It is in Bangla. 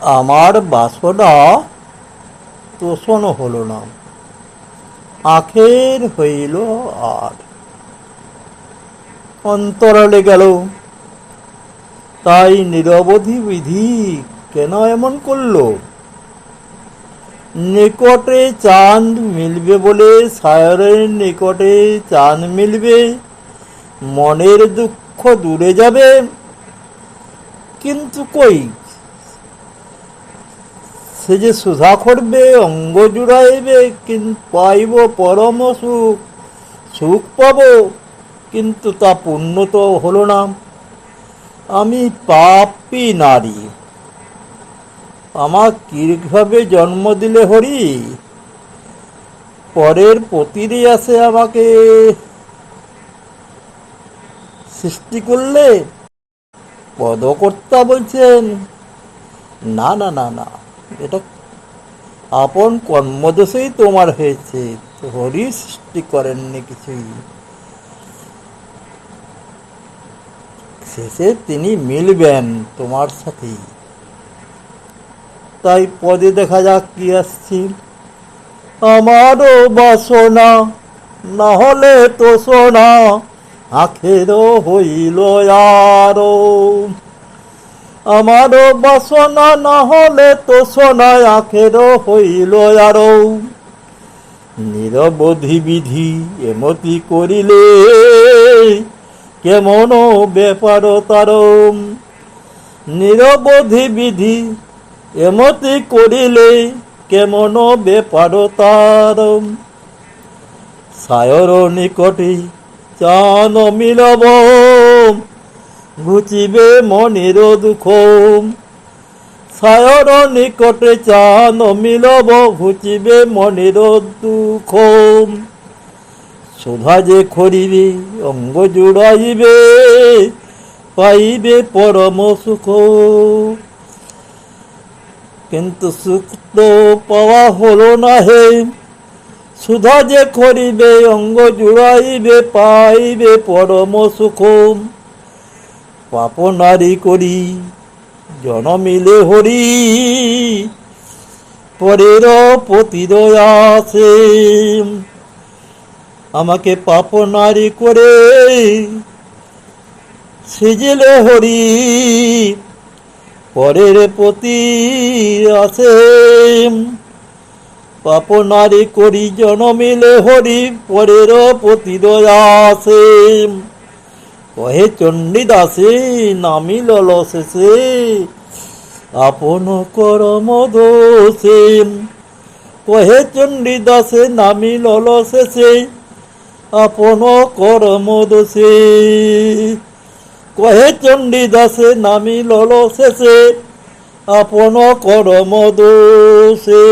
আমার বাসনা তোষণ হলো না, আখের হইল আর অন্তরালে গেল। তাই নিরবধি বিধি কেন এমন করলো? নিকটে চাঁদ মিলবে বলে সায়রের নিকটে চাঁদ মিলবে, মনের দুঃখ দূরে যাবে। কিন্তু কই, সে যে সুধা করবে, অঙ্গ জুড়াইবে, কিন্তু পাইব পরম সুখ, সুখ পাব, কিন্তু তা পূর্ণ তো হলো না। আমি পাপী নারী, আমার কিভাবে জন্ম দিলে হরি? পরের পতিরে আসে আমাকে সৃষ্টি করলে। পদকর্তা বলছেন, না না না না, এটা আপন কর্মদোষেই তোমার হয়েছে, হরি সৃষ্টি করেননি কিছুই। শেষে তিনি মিলবেন তোমার সাথেই। তাই পদে দেখা যাক কি আসছি। আমারও বাসনা না হলে তোষণা, আখেরও হইল আরো। আমারও বাসনা না হলে তোষণা, আখেরও হইল আরো। নিরবধি বিধি এমতি করিলে, কেমন ব্যাপার তার। নিরবধি বিধি এমতি করিলে, কেমন ব্যাপার তার। সায়র নিকটে চান মিলব, ঘুচিবে মনের দুঃখ। সায়র নিকটে চান মিলব, ঘুচিবে মনের দুঃখ। সুধা যে খরিবে অঙ্গ জুড়াইবে, পাইবে পরম সুখ। কিন্তু সুখ তো পাওয়া হলো না হে, সুধা যে খরিবে অঙ্গ জুড়াইবে, পাইবে পরম সুখ। পাপ নারী করি জনমিলে হরি, পরের পতির আসে। আমাকে পাপ নারী করে সিজিলে হরি, পরের প্রতি আসে। পাপ নারী করি জনমিলে হরি, পরের পতির আসে। কহে চণ্ডীদাসে নামিল শেষে, আপন কর্ম দোষে। কহে চণ্ডীদাসে নামিল শেষে, আপন কর্ম দোষে। কহে চণ্ডীদাসে নামিল শেষে, আপন কর্ম দোষে।